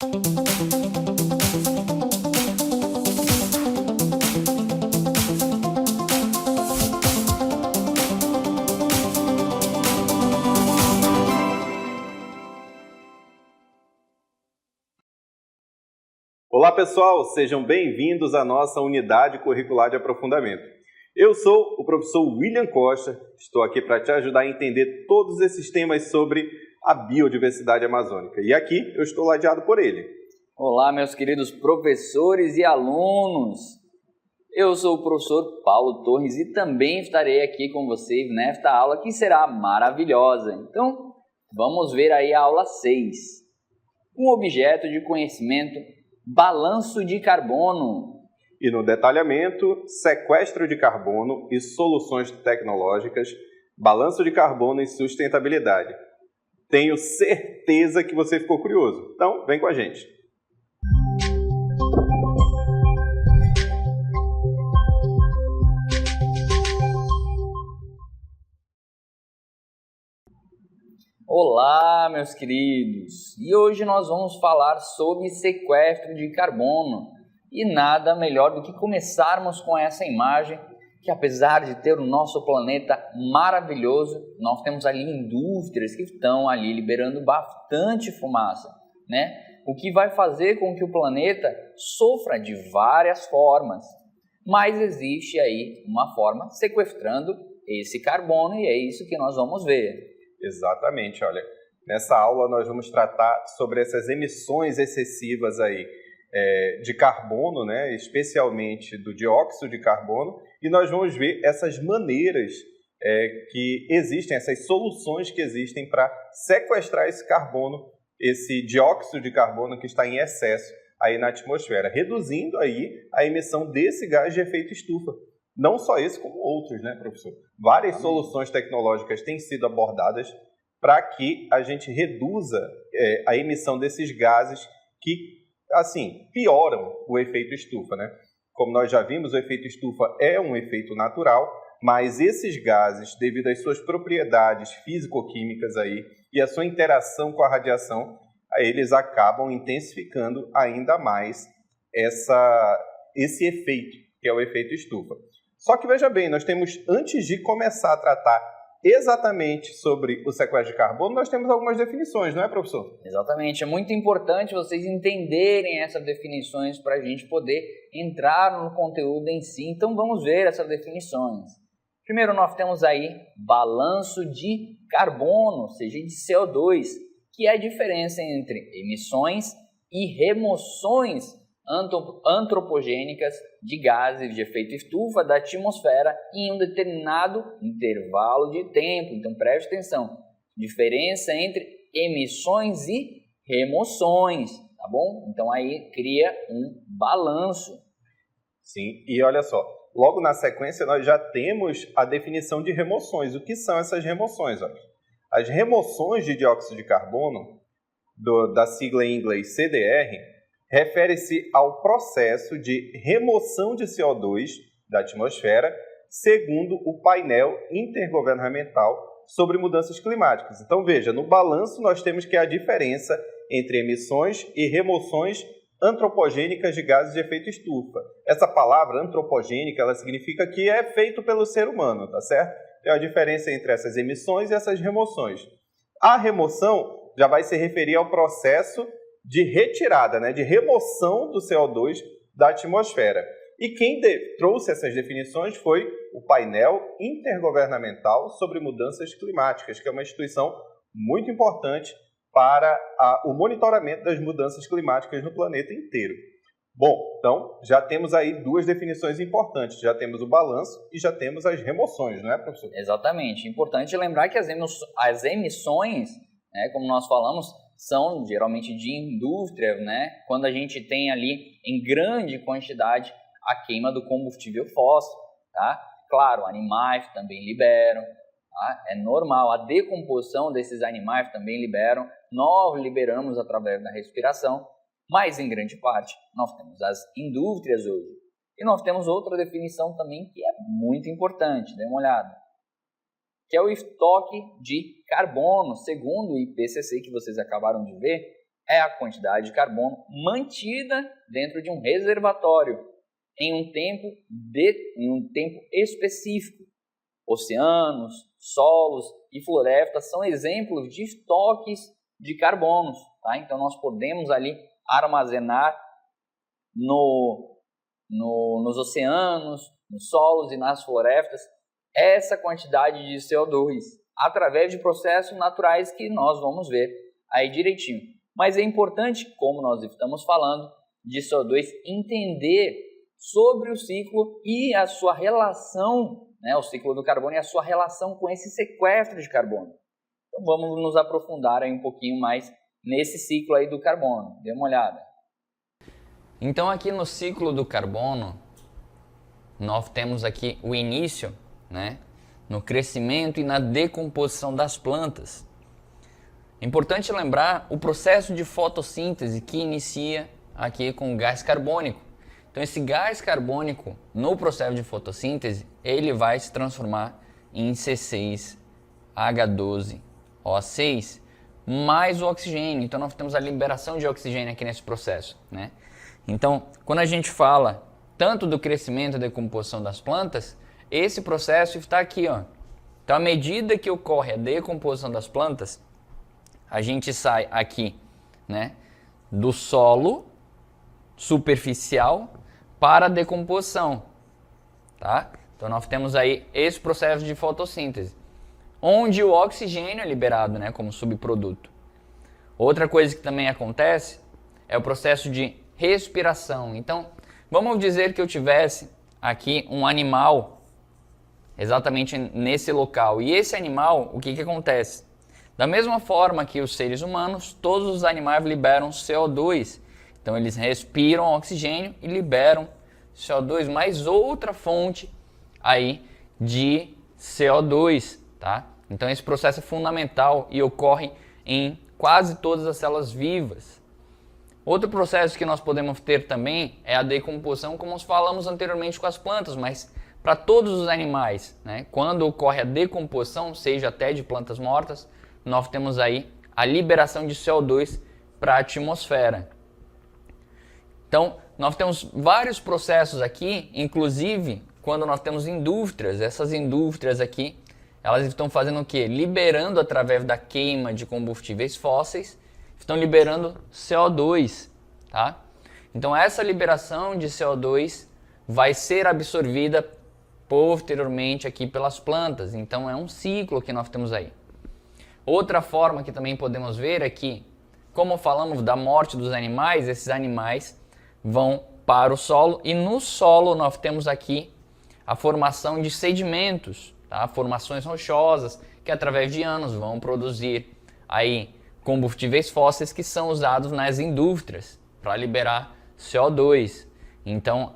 Olá pessoal, sejam bem-vindos à nossa unidade curricular de aprofundamento. Eu sou o professor William Costa, estou aqui para te ajudar a entender todos esses temas sobre a biodiversidade amazônica. E aqui eu estou ladeado por ele. Olá, meus queridos professores e alunos. Eu sou o professor Paulo Torres e também estarei aqui com vocês nesta aula que será maravilhosa. Então, vamos ver aí a aula 6. Um objeto de conhecimento, balanço de carbono. E no detalhamento, sequestro de carbono e soluções tecnológicas, balanço de carbono e sustentabilidade. Tenho certeza que você ficou curioso. Então, vem com a gente. Olá, meus queridos! E hoje nós vamos falar sobre sequestro de carbono. E nada melhor do que começarmos com essa imagem, que apesar de ter o nosso planeta maravilhoso, nós temos ali indústrias que estão ali liberando bastante fumaça, né? O que vai fazer com que o planeta sofra de várias formas. Mas existe aí uma forma sequestrando esse carbono e é isso que nós vamos ver. Exatamente, olha, nessa aula nós vamos tratar sobre essas emissões excessivas aí de carbono, né, especialmente do dióxido de carbono, e nós vamos ver essas maneiras que existem, essas soluções que existem para sequestrar esse carbono, esse dióxido de carbono que está em excesso aí na atmosfera, reduzindo aí a emissão desse gás de efeito estufa. Não só esse, como outros, né, professor? Várias soluções tecnológicas têm sido abordadas para que a gente reduza a emissão desses gases que, assim, pioram o efeito estufa, né? Como nós já vimos, o efeito estufa é um efeito natural, mas esses gases, devido às suas propriedades físico-químicas aí e a sua interação com a radiação, eles acabam intensificando ainda mais esse efeito, que é o efeito estufa. Só que veja bem, nós temos, antes de começar a tratar exatamente sobre o sequestro de carbono, nós temos algumas definições, não é, professor? Exatamente, é muito importante vocês entenderem essas definições para a gente poder entrar no conteúdo em si. Então vamos ver essas definições. Primeiro nós temos aí balanço de carbono, ou seja, de CO2, que é a diferença entre emissões e remoções antropogênicas de gases de efeito estufa da atmosfera em um determinado intervalo de tempo. Então preste atenção, diferença entre emissões e remoções, tá bom? Então aí cria um balanço. Sim, e olha só, logo na sequência nós já temos a definição de remoções. O que são essas remoções? Olha, as remoções de dióxido de carbono, da sigla em inglês CDR, refere-se ao processo de remoção de CO2 da atmosfera, segundo o painel intergovernamental sobre mudanças climáticas. Então, veja, no balanço nós temos que a diferença entre emissões e remoções antropogênicas de gases de efeito estufa. Essa palavra antropogênica, ela significa que é feito pelo ser humano, tá certo? Tem a diferença entre essas emissões e essas remoções. A remoção já vai se referir ao processo de retirada, né, de remoção do CO2 da atmosfera. E quem trouxe essas definições foi o painel intergovernamental sobre mudanças climáticas, que é uma instituição muito importante para o monitoramento das mudanças climáticas no planeta inteiro. Bom, então já temos aí duas definições importantes, já temos o balanço e já temos as remoções, não é, professor? Exatamente, importante lembrar que as emissões, né, como nós falamos, são geralmente de indústria, né? Quando a gente tem ali em grande quantidade a queima do combustível fóssil, tá? Claro, animais também liberam, tá? É normal, a decomposição desses animais também liberam, nós liberamos através da respiração, mas em grande parte nós temos as indústrias hoje. E nós temos outra definição também que é muito importante, dê uma olhada, que é o estoque de carbono. Segundo o IPCC, que vocês acabaram de ver, é a quantidade de carbono mantida dentro de um reservatório em um tempo específico. Oceanos, solos e florestas são exemplos de estoques de carbonos. Tá? Então, nós podemos ali armazenar nos oceanos, nos solos e nas florestas essa quantidade de CO2 através de processos naturais que nós vamos ver aí direitinho. Mas é importante, como nós estamos falando de CO2, entender sobre o ciclo e a sua relação, né, o ciclo do carbono e a sua relação com esse sequestro de carbono. Então vamos nos aprofundar aí um pouquinho mais nesse ciclo aí do carbono. Dê uma olhada. Então aqui no ciclo do carbono, nós temos aqui o início, né, no crescimento e na decomposição das plantas. Importante lembrar o processo de fotossíntese que inicia aqui com o gás carbônico. Então esse gás carbônico, no processo de fotossíntese, ele vai se transformar em C6H12O6 mais o oxigênio. Então nós temos a liberação de oxigênio aqui nesse processo, né? Então, quando a gente fala tanto do crescimento e decomposição das plantas, esse processo está aqui, ó. Então, à medida que ocorre a decomposição das plantas, a gente sai aqui, né, do solo superficial para a decomposição, tá? Então, nós temos aí esse processo de fotossíntese, onde o oxigênio é liberado, né, como subproduto. Outra coisa que também acontece é o processo de respiração. Então, vamos dizer que eu tivesse aqui um animal exatamente nesse local. E esse animal, o que acontece? Da mesma forma que os seres humanos, todos os animais liberam CO2. Então, eles respiram oxigênio e liberam CO2, mais outra fonte aí de CO2, tá? Então, esse processo é fundamental e ocorre em quase todas as células vivas. Outro processo que nós podemos ter também é a decomposição, como nós falamos anteriormente com as plantas, mas para todos os animais, né? Quando ocorre a decomposição, seja até de plantas mortas, nós temos aí a liberação de CO2 para a atmosfera. Então, nós temos vários processos aqui, inclusive quando nós temos indústrias. Essas indústrias aqui, elas estão fazendo o quê? Liberando através da queima de combustíveis fósseis, estão liberando CO2, tá? Então essa liberação de CO2 vai ser absorvida posteriormente aqui pelas plantas. Então é um ciclo que nós temos aí. Outra forma que também podemos ver é que, como falamos da morte dos animais, esses animais vão para o solo e no solo nós temos aqui a formação de sedimentos, tá? Formações rochosas que através de anos vão produzir aí combustíveis fósseis que são usados nas indústrias para liberar CO2. Então,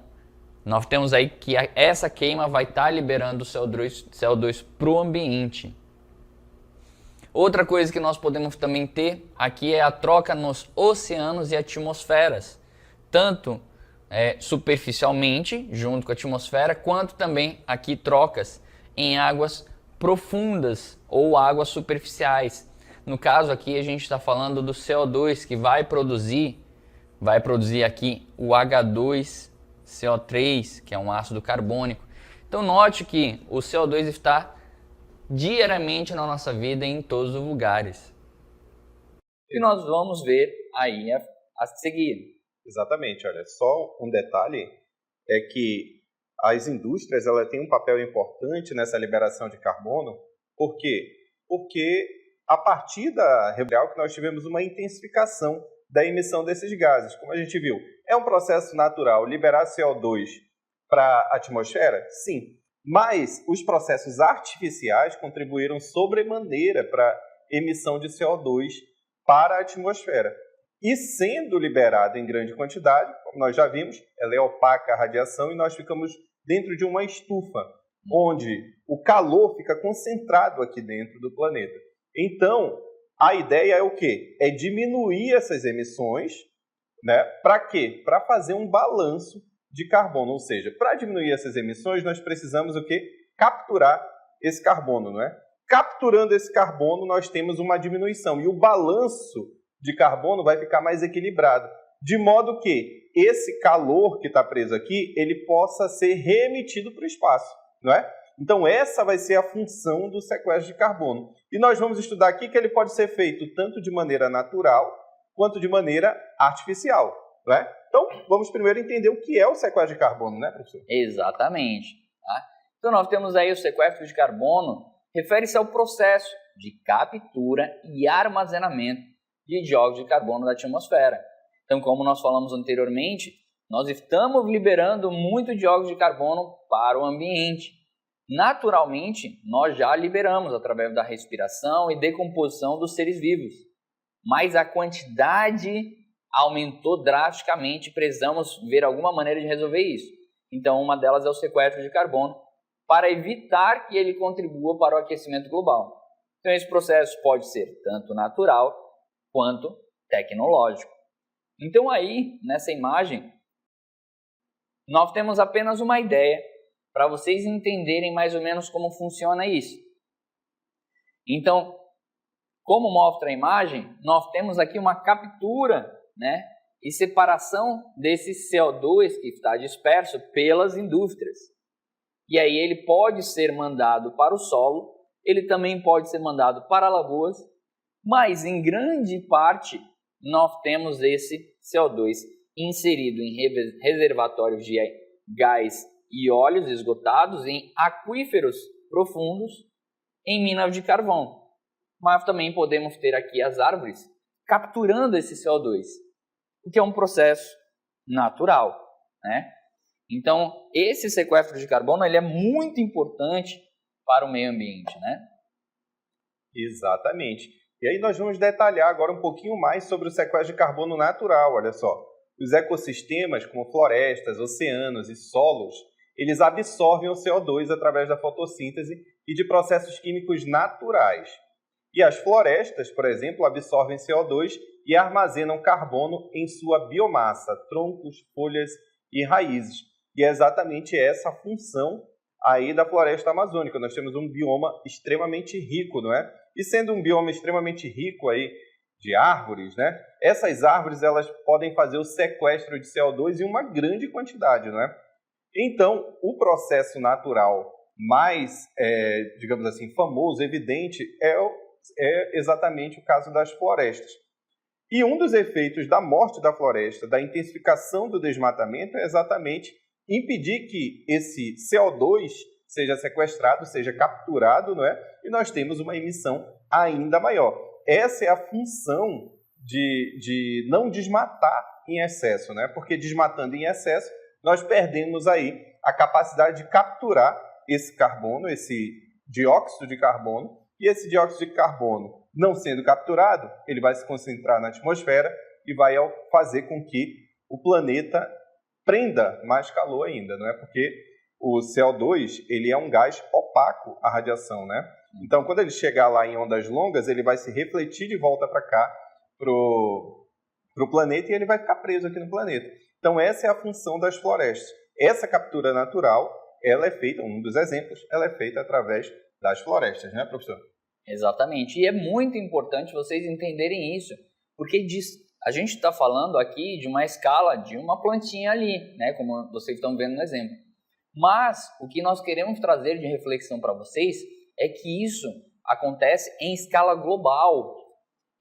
nós temos aí que essa queima vai estar liberando CO2 para o ambiente. Outra coisa que nós podemos também ter aqui é a troca nos oceanos e atmosferas, tanto superficialmente, junto com a atmosfera, quanto também aqui trocas em águas profundas ou águas superficiais. No caso aqui a gente está falando do CO2 que vai produzir aqui o H2CO3, que é um ácido carbônico. Então note que o CO2 está diariamente na nossa vida em todos os lugares. E nós vamos ver aí a seguir. Exatamente, olha, só um detalhe é que as indústrias elas têm um papel importante nessa liberação de carbono. Por quê? Porque a partir da Real que nós tivemos uma intensificação da emissão desses gases. Como a gente viu, é um processo natural liberar CO2 para a atmosfera? Sim. Mas os processos artificiais contribuíram sobremaneira para a emissão de CO2 para a atmosfera. E sendo liberado em grande quantidade, como nós já vimos, ela é opaca à radiação e nós ficamos dentro de uma estufa, onde o calor fica concentrado aqui dentro do planeta. Então, a ideia é o quê? É diminuir essas emissões, né? Para quê? Para fazer um balanço de carbono. Ou seja, para diminuir essas emissões, nós precisamos o quê? Capturar esse carbono, não é? Capturando esse carbono, nós temos uma diminuição. E o balanço de carbono vai ficar mais equilibrado, de modo que esse calor que está preso aqui, ele possa ser reemitido para o espaço, não é? Então essa vai ser a função do sequestro de carbono. E nós vamos estudar aqui que ele pode ser feito tanto de maneira natural quanto de maneira artificial, não é? Então vamos primeiro entender o que é o sequestro de carbono, né, professor? Exatamente. Tá? Então nós temos aí o sequestro de carbono, refere-se ao processo de captura e armazenamento de dióxido de carbono da atmosfera. Então, como nós falamos anteriormente, nós estamos liberando muito dióxido de carbono para o ambiente. Naturalmente, nós já liberamos através da respiração e decomposição dos seres vivos, mas a quantidade aumentou drasticamente e precisamos ver alguma maneira de resolver isso. Então, uma delas é o sequestro de carbono, para evitar que ele contribua para o aquecimento global. Então, esse processo pode ser tanto natural quanto tecnológico. Então, aí, nessa imagem, nós temos apenas uma ideia para vocês entenderem mais ou menos como funciona isso. Então, como mostra a imagem, nós temos aqui uma captura, né, e separação desse CO2 que está disperso pelas indústrias. E aí ele pode ser mandado para o solo, ele também pode ser mandado para lagoas, mas em grande parte nós temos esse CO2 inserido em reservatórios de gás e óleos esgotados, em aquíferos profundos, em minas de carvão. Mas também podemos ter aqui as árvores capturando esse CO2, o que é um processo natural, né? Então, esse sequestro de carbono ele é muito importante para o meio ambiente, né? Exatamente. E aí nós vamos detalhar agora um pouquinho mais sobre o sequestro de carbono natural, olha só. Os ecossistemas, como florestas, oceanos e solos, eles absorvem o CO2 através da fotossíntese e de processos químicos naturais. E as florestas, por exemplo, absorvem CO2 e armazenam carbono em sua biomassa, troncos, folhas e raízes. E é exatamente essa a função aí da floresta amazônica. Nós temos um bioma extremamente rico, não é? E sendo um bioma extremamente rico aí de árvores, né? Essas árvores elas podem fazer o sequestro de CO2 em uma grande quantidade, não é? Então, o processo natural mais, digamos assim, famoso, evidente, é exatamente o caso das florestas. E um dos efeitos da morte da floresta, da intensificação do desmatamento, é exatamente impedir que esse CO2 seja sequestrado, seja capturado, não é? E nós temos uma emissão ainda maior. Essa é a função de não desmatar em excesso, né? Porque desmatando em excesso, nós perdemos aí a capacidade de capturar esse carbono, esse dióxido de carbono, e esse dióxido de carbono, não sendo capturado, ele vai se concentrar na atmosfera e vai fazer com que o planeta prenda mais calor ainda, não é? Porque o CO2, ele é um gás opaco à radiação, né? Então, quando ele chegar lá em ondas longas, ele vai se refletir de volta para cá, pro planeta, e ele vai ficar preso aqui no planeta. Então, essa é a função das florestas. Essa captura natural, ela é feita, um dos exemplos, ela é feita através das florestas, né, professor? Exatamente. E é muito importante vocês entenderem isso, porque a gente está falando aqui de uma escala de uma plantinha ali, né, como vocês estão vendo no exemplo. Mas o que nós queremos trazer de reflexão para vocês é que isso acontece em escala global.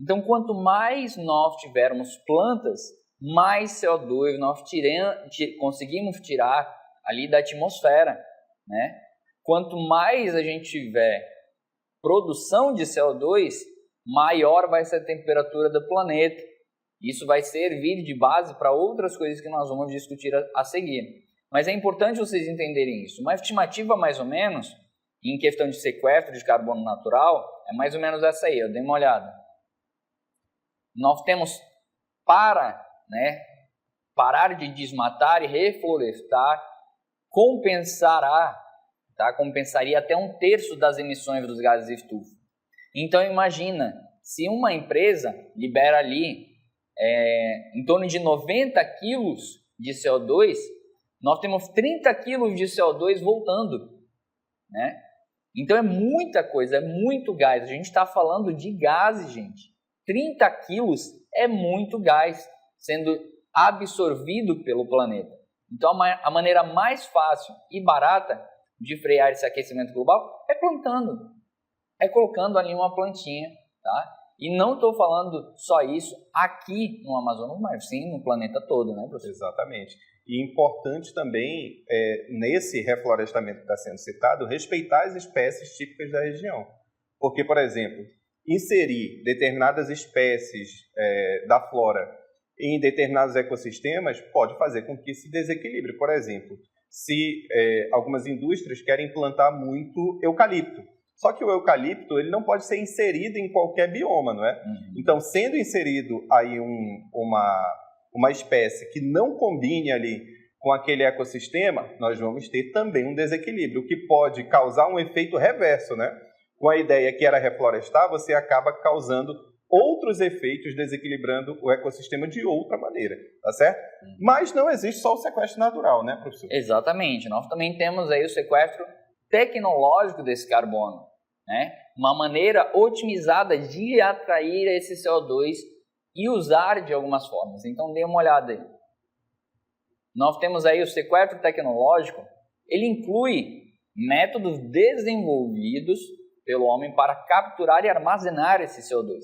Então, quanto mais nós tivermos plantas, mais CO2 nós conseguimos tirar ali da atmosfera, né? Quanto mais a gente tiver produção de CO2, maior vai ser a temperatura do planeta. Isso vai servir de base para outras coisas que nós vamos discutir a seguir. Mas é importante vocês entenderem isso. Uma estimativa, mais ou menos, em questão de sequestro de carbono natural, é mais ou menos essa aí, dê uma olhada. Nós temos parar de desmatar e reflorestar, compensaria até 1/3 das emissões dos gases de estufa. Então imagina, se uma empresa libera ali em torno de 90 quilos de CO2, nós temos 30 quilos de CO2 voltando, né? Então é muita coisa, é muito gás. A gente está falando de gases, gente. 30 quilos é muito gás sendo absorvido pelo planeta. Então, a maneira mais fácil e barata de frear esse aquecimento global é plantando, é colocando ali uma plantinha, tá? E não estou falando só isso aqui no Amazonas, mas sim no planeta todo, né, professor? Exatamente. E importante também, nesse reflorestamento que está sendo citado, respeitar as espécies típicas da região. Porque, por exemplo, inserir determinadas espécies da flora em determinados ecossistemas pode fazer com que se desequilibre. Por exemplo, se algumas indústrias querem plantar muito eucalipto. Só que o eucalipto ele não pode ser inserido em qualquer bioma, não é? Uhum. Então, sendo inserido aí uma espécie que não combine ali com aquele ecossistema, nós vamos ter também um desequilíbrio, o que pode causar um efeito reverso, né? Com a ideia que era reflorestar, você acaba causando outros efeitos, desequilibrando o ecossistema de outra maneira, tá certo? Mas não existe só o sequestro natural, né, professor? Exatamente. Nós também temos aí o sequestro tecnológico desse carbono, né? Uma maneira otimizada de atrair esse CO2 e usar de algumas formas. Então, dê uma olhada aí. Nós temos aí o sequestro tecnológico, ele inclui métodos desenvolvidos pelo homem para capturar e armazenar esse CO2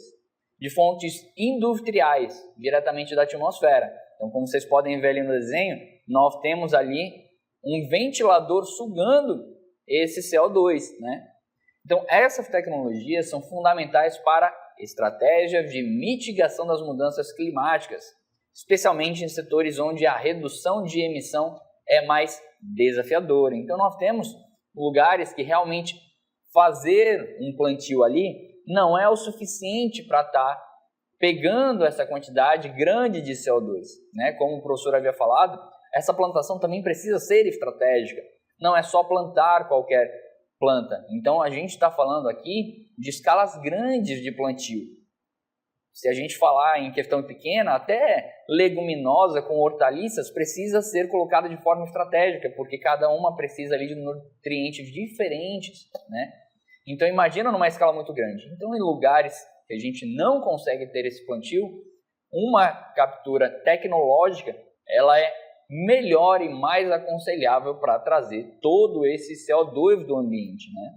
de fontes industriais, diretamente da atmosfera. Então, como vocês podem ver ali no desenho, nós temos ali um ventilador sugando esse CO2, né? Então, essas tecnologias são fundamentais para estratégias de mitigação das mudanças climáticas, especialmente em setores onde a redução de emissão é mais desafiadora. Então, nós temos lugares que realmente fazer um plantio ali não é o suficiente para estar pegando essa quantidade grande de CO2, né? Como o professor havia falado, essa plantação também precisa ser estratégica. Não é só plantar qualquer planta. Então, a gente está falando aqui de escalas grandes de plantio. Se a gente falar em questão pequena, até leguminosa com hortaliças precisa ser colocada de forma estratégica, porque cada uma precisa ali de nutrientes diferentes, né? Então, imagina numa escala muito grande. Então, em lugares que a gente não consegue ter esse plantio, uma captura tecnológica, ela é melhor e mais aconselhável para trazer todo esse CO2 do ambiente, né?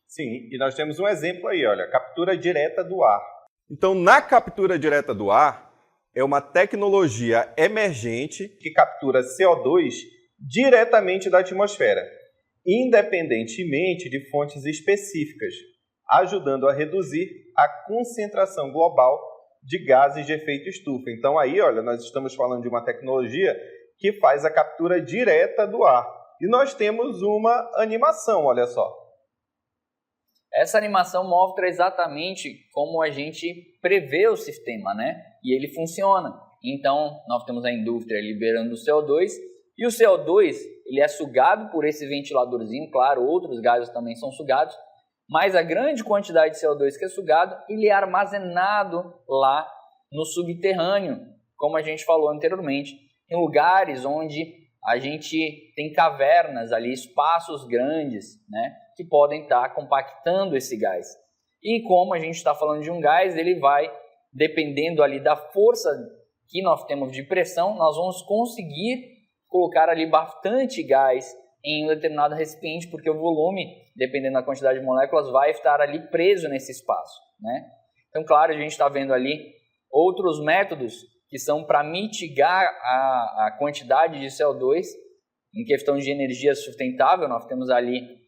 Sim, e nós temos um exemplo aí, olha, captura direta do ar. Então, na captura direta do ar, é uma tecnologia emergente que captura CO2 diretamente da atmosfera, independentemente de fontes específicas, ajudando a reduzir a concentração global de gases de efeito estufa. Então, aí, olha, nós estamos falando de uma tecnologia que faz a captura direta do ar. E nós temos uma animação, olha só. Essa animação mostra exatamente como a gente prevê o sistema, né? E ele funciona. Então, nós temos a indústria liberando o CO2, e o CO2 ele é sugado por esse ventiladorzinho, claro, outros gases também são sugados, mas a grande quantidade de CO2 que é sugado, ele é armazenado lá no subterrâneo, como a gente falou anteriormente, em lugares onde a gente tem cavernas ali, espaços grandes, né, que podem estar compactando esse gás. E como a gente está falando de um gás, ele vai, dependendo ali da força que nós temos de pressão, nós vamos conseguir colocar ali bastante gás em um determinado recipiente, porque o volume, dependendo da quantidade de moléculas, vai estar ali preso nesse espaço, né? Então, claro, a gente está vendo ali outros métodos que são para mitigar a quantidade de CO2 em questão de energia sustentável. Nós temos ali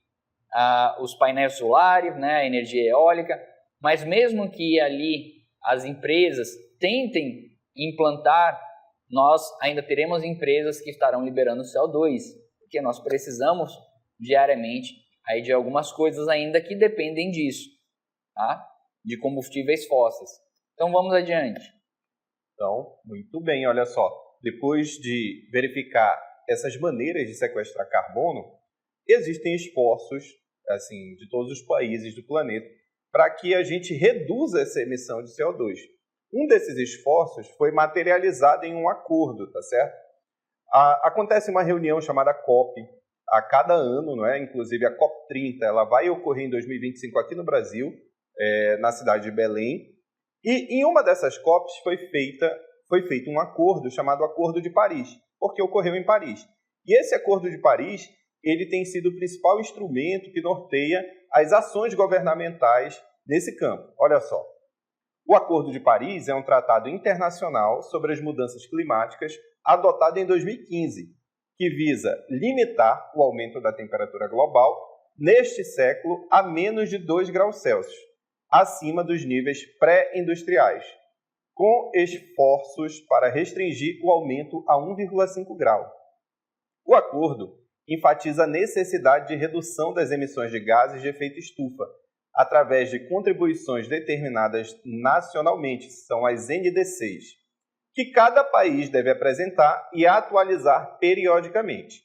os painéis solares, né, a energia eólica, mas mesmo que ali as empresas tentem implantar, nós ainda teremos empresas que estarão liberando CO2, porque nós precisamos diariamente aí de algumas coisas ainda que dependem disso, tá? De combustíveis fósseis. Então vamos adiante. Então, muito bem, olha só. Depois de verificar essas maneiras de sequestrar carbono, existem esforços assim, de todos os países do planeta para que a gente reduza essa emissão de CO2. Um desses esforços foi materializado em um acordo, tá certo? Acontece uma reunião chamada COP a cada ano, não é? Inclusive a COP30, ela vai ocorrer em 2025 aqui no Brasil, na cidade de Belém, E em uma dessas COPs foi feito um acordo chamado Acordo de Paris, porque ocorreu em Paris. E esse Acordo de Paris, ele tem sido o principal instrumento que norteia as ações governamentais nesse campo. Olha só, o Acordo de Paris é um tratado internacional sobre as mudanças climáticas adotado em 2015, que visa limitar o aumento da temperatura global neste século a menos de 2 graus Celsius, acima dos níveis pré-industriais, com esforços para restringir o aumento a 1,5 grau. O acordo enfatiza a necessidade de redução das emissões de gases de efeito estufa, através de contribuições determinadas nacionalmente, são as NDCs, que cada país deve apresentar e atualizar periodicamente.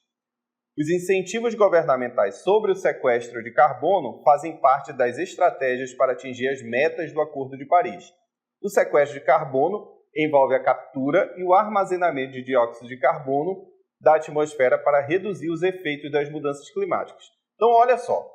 Os incentivos governamentais sobre o sequestro de carbono fazem parte das estratégias para atingir as metas do Acordo de Paris. O sequestro de carbono envolve a captura e o armazenamento de dióxido de carbono da atmosfera para reduzir os efeitos das mudanças climáticas. Então, olha só,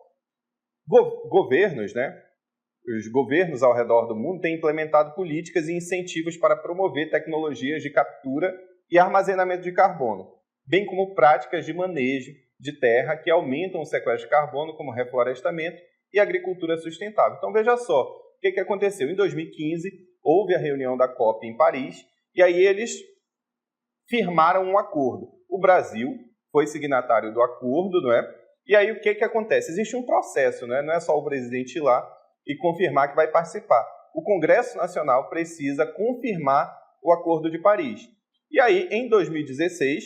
governos, os governos ao redor do mundo têm implementado políticas e incentivos para promover tecnologias de captura e armazenamento de carbono, bem como práticas de manejo de terra que aumentam o sequestro de carbono, como reflorestamento e agricultura sustentável. Então, veja só, o que aconteceu? Em 2015, houve a reunião da COP em Paris, e aí eles firmaram um acordo. O Brasil foi signatário do acordo, não é? E aí o que acontece? Existe um processo, não é só o presidente ir lá e confirmar que vai participar. O Congresso Nacional precisa confirmar o Acordo de Paris. E aí, em 2016,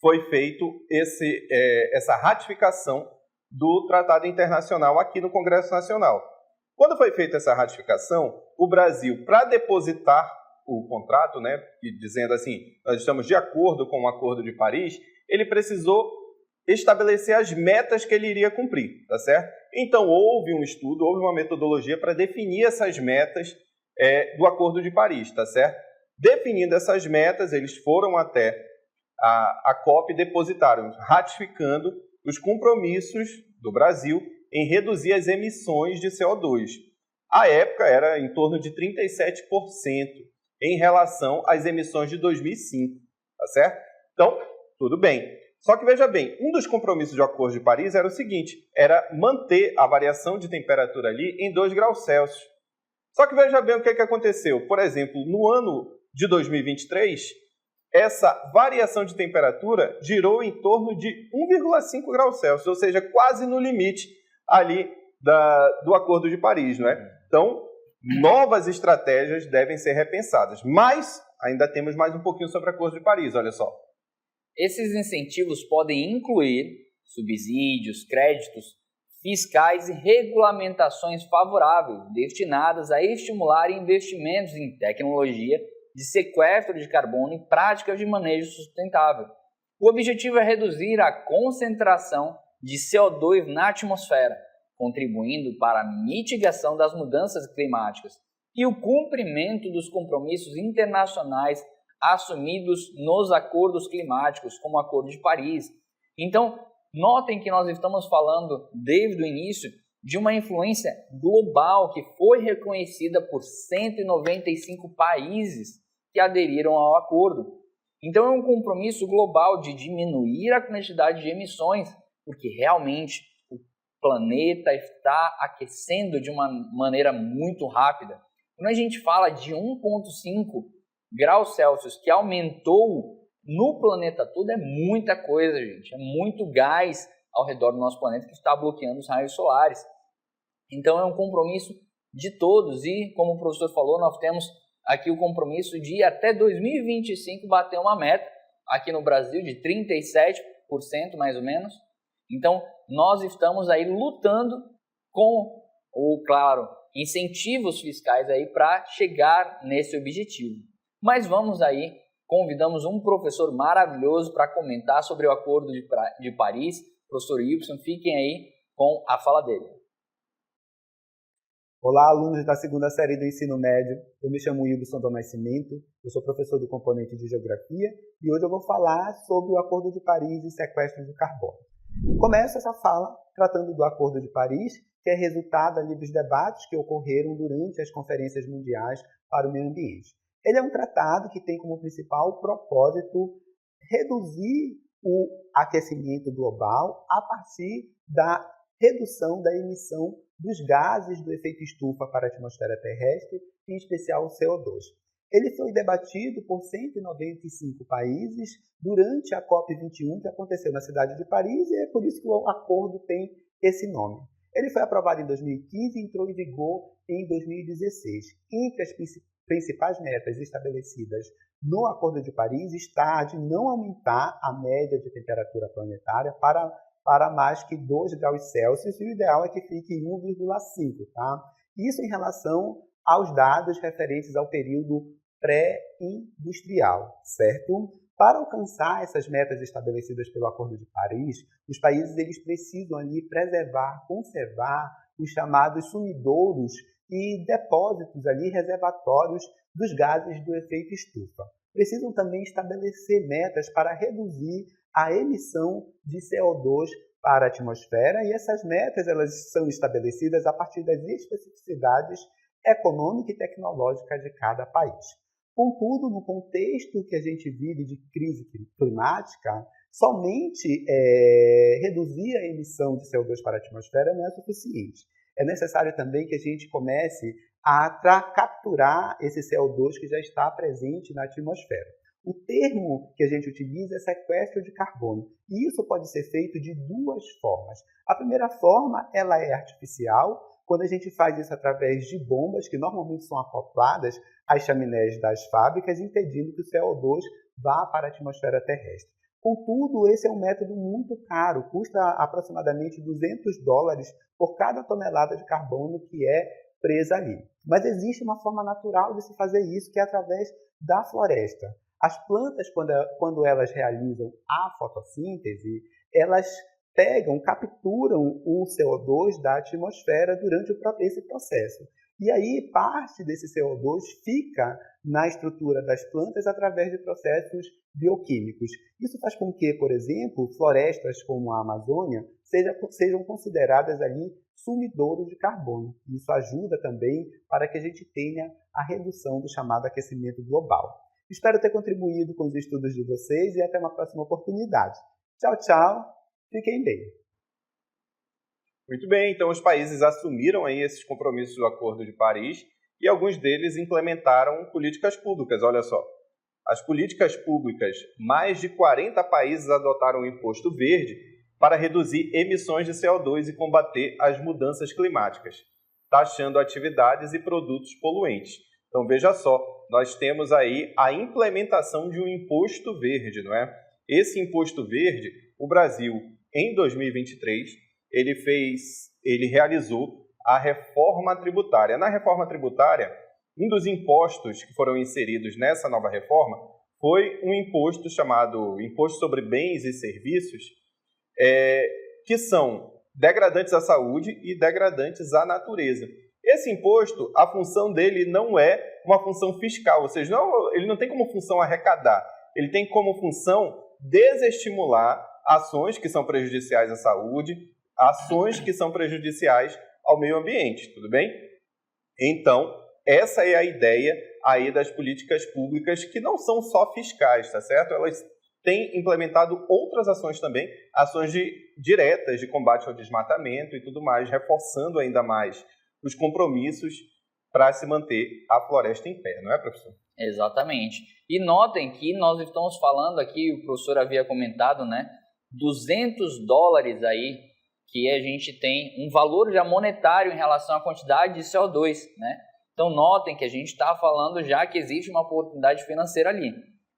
foi feito essa ratificação do Tratado Internacional aqui no Congresso Nacional. Quando foi feita essa ratificação, o Brasil, para depositar o contrato, dizendo assim, nós estamos de acordo com o Acordo de Paris, ele precisou estabelecer as metas que ele iria cumprir, tá certo? Então, houve um estudo, houve uma metodologia para definir essas metas do Acordo de Paris, tá certo? Definindo essas metas, eles foram até a COP e depositaram, ratificando os compromissos do Brasil em reduzir as emissões de CO2. À época, era em torno de 37% em relação às emissões de 2005, tá certo? Então, tudo bem. Só que, veja bem, um dos compromissos do Acordo de Paris era o seguinte, era manter a variação de temperatura ali em 2 graus Celsius. Só que veja bem o que aconteceu. Por exemplo, no ano de 2023, essa variação de temperatura girou em torno de 1,5 graus Celsius, ou seja, quase no limite ali do Acordo de Paris, não é? Então, novas estratégias devem ser repensadas. Mas ainda temos mais um pouquinho sobre o Acordo de Paris, olha só. Esses incentivos podem incluir subsídios, créditos fiscais e regulamentações favoráveis destinadas a estimular investimentos em tecnologia de sequestro de carbono e práticas de manejo sustentável. O objetivo é reduzir a concentração de CO2 na atmosfera, contribuindo para a mitigação das mudanças climáticas e o cumprimento dos compromissos internacionais assumidos nos acordos climáticos, como o Acordo de Paris. Então, notem que nós estamos falando, desde o início, de uma influência global que foi reconhecida por 195 países que aderiram ao acordo. Então, é um compromisso global de diminuir a quantidade de emissões, porque realmente o planeta está aquecendo de uma maneira muito rápida. Quando a gente fala de 1,5 graus Celsius que aumentou no planeta todo, é muita coisa, gente. É muito gás ao redor do nosso planeta que está bloqueando os raios solares. Então é um compromisso de todos e, como o professor falou, nós temos aqui o compromisso de até 2025 bater uma meta aqui no Brasil de 37% mais ou menos. Então nós estamos aí lutando com, claro, incentivos fiscais aí para chegar nesse objetivo. Mas vamos aí, convidamos um professor maravilhoso para comentar sobre o Acordo de Paris, professor Wilson, fiquem aí com a fala dele. Olá, alunos da segunda série do ensino médio, eu me chamo Wilson do Nascimento, eu sou professor do componente de Geografia e hoje eu vou falar sobre o Acordo de Paris e sequestro de carbono. Começo essa fala tratando do Acordo de Paris, que é resultado ali dos debates que ocorreram durante as conferências mundiais para o meio ambiente. Ele é um tratado que tem como principal propósito reduzir o aquecimento global a partir da redução da emissão dos gases do efeito estufa para a atmosfera terrestre, em especial o CO2. Ele foi debatido por 195 países durante a COP21, que aconteceu na cidade de Paris, e é por isso que o acordo tem esse nome. Ele foi aprovado em 2015 e entrou em vigor em 2016. Entre as principais metas estabelecidas no Acordo de Paris está a de não aumentar a média de temperatura planetária para mais que 2 graus Celsius, e o ideal é que fique em 1,5, tá? Isso em relação aos dados referentes ao período pré-industrial, certo? Para alcançar essas metas estabelecidas pelo Acordo de Paris, os países eles precisam ali preservar, conservar os chamados sumidouros e depósitos ali reservatórios dos gases do efeito estufa. Precisam também estabelecer metas para reduzir a emissão de CO2 para a atmosfera, e essas metas elas são estabelecidas a partir das especificidades econômica e tecnológica de cada país. Contudo, no contexto que a gente vive de crise climática, somente reduzir a emissão de CO2 para a atmosfera não é suficiente. É necessário também que a gente comece a capturar esse CO2 que já está presente na atmosfera. O termo que a gente utiliza é sequestro de carbono, e isso pode ser feito de duas formas. A primeira forma, ela é artificial, quando a gente faz isso através de bombas que normalmente são acopladas às chaminés das fábricas, impedindo que o CO2 vá para a atmosfera terrestre. Contudo, esse é um método muito caro, custa aproximadamente $200 por cada tonelada de carbono que é presa ali. Mas existe uma forma natural de se fazer isso, que é através da floresta. As plantas, quando elas realizam a fotossíntese, elas capturam o CO2 da atmosfera durante esse processo. E aí, parte desse CO2 fica na estrutura das plantas através de processos bioquímicos. Isso faz com que, por exemplo, florestas como a Amazônia sejam consideradas ali sumidouros de carbono. Isso ajuda também para que a gente tenha a redução do chamado aquecimento global. Espero ter contribuído com os estudos de vocês e até uma próxima oportunidade. Tchau, tchau. Fiquem bem. Muito bem, então os países assumiram aí esses compromissos do Acordo de Paris e alguns deles implementaram políticas públicas. Olha só, as políticas públicas, mais de 40 países adotaram o imposto verde para reduzir emissões de CO2 e combater as mudanças climáticas, taxando atividades e produtos poluentes. Então veja só, nós temos aí a implementação de um imposto verde, não é? Esse imposto verde, o Brasil, em 2023, ele realizou a reforma tributária. Na reforma tributária, um dos impostos que foram inseridos nessa nova reforma foi um imposto chamado Imposto sobre Bens e Serviços, que são degradantes à saúde e degradantes à natureza. Esse imposto, a função dele não é uma função fiscal, ou seja, ele não tem como função arrecadar, ele tem como função desestimular ações que são prejudiciais à saúde, ações que são prejudiciais ao meio ambiente, tudo bem? Então, essa é a ideia aí das políticas públicas que não são só fiscais, tá certo? Elas têm implementado outras ações também, ações diretas de combate ao desmatamento e tudo mais, reforçando ainda mais os compromissos para se manter a floresta em pé, não é, professor? Exatamente. E notem que nós estamos falando aqui, o professor havia comentado, né, $200 aí, que a gente tem um valor já monetário em relação à quantidade de CO2, né? Então notem que a gente está falando já que existe uma oportunidade financeira ali.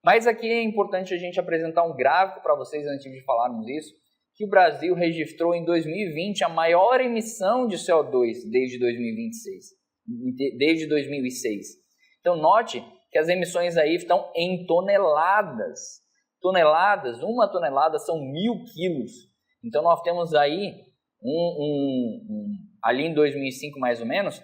Mas aqui é importante a gente apresentar um gráfico para vocês antes de falarmos isso, que o Brasil registrou em 2020 a maior emissão de CO2 desde 2006. Então note que as emissões aí estão em toneladas. Uma tonelada são 1.000 quilos. Então nós temos aí, ali em 2005 mais ou menos,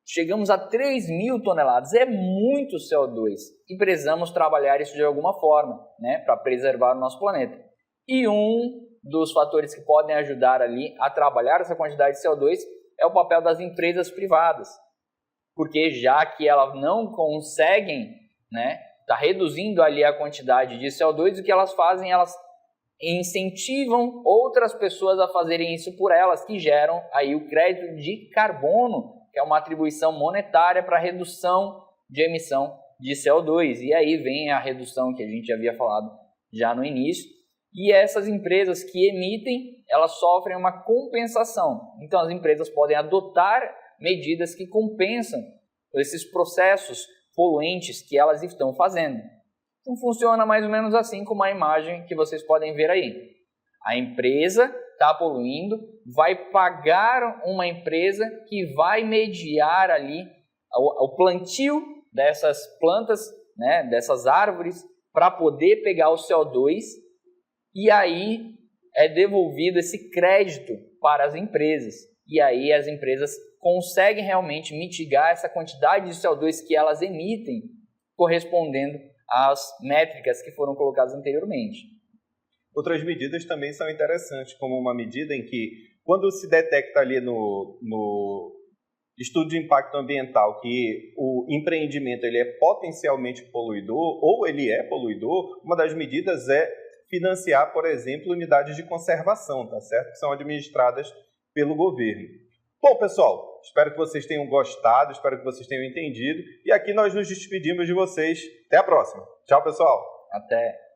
chegamos a 3.000 toneladas. É muito CO2 e precisamos trabalhar isso de alguma forma, né, para preservar o nosso planeta. E um dos fatores que podem ajudar ali a trabalhar essa quantidade de CO2 é o papel das empresas privadas. Porque já que elas não conseguem, né, tá reduzindo ali a quantidade de CO2, o que elas fazem? Elas incentivam outras pessoas a fazerem isso por elas, que geram aí o crédito de carbono, que é uma atribuição monetária para redução de emissão de CO2. E aí vem a redução que a gente havia falado já no início. E essas empresas que emitem, elas sofrem uma compensação. Então as empresas podem adotar medidas que compensam esses processos poluentes que elas estão fazendo. Então funciona mais ou menos assim como a imagem que vocês podem ver aí. A empresa está poluindo, vai pagar uma empresa que vai mediar ali o plantio dessas plantas, né, dessas árvores, para poder pegar o CO2, e aí é devolvido esse crédito para as empresas. E aí as empresas conseguem realmente mitigar essa quantidade de CO2 que elas emitem, correspondendo às métricas que foram colocadas anteriormente. Outras medidas também são interessantes, como uma medida em que, quando se detecta ali no estudo de impacto ambiental que o empreendimento ele é potencialmente poluidor ou ele é poluidor, uma das medidas é financiar, por exemplo, unidades de conservação, tá certo? Que são administradas pelo governo. Bom, pessoal, espero que vocês tenham gostado, espero que vocês tenham entendido. E aqui nós nos despedimos de vocês. Até a próxima. Tchau, pessoal. Até.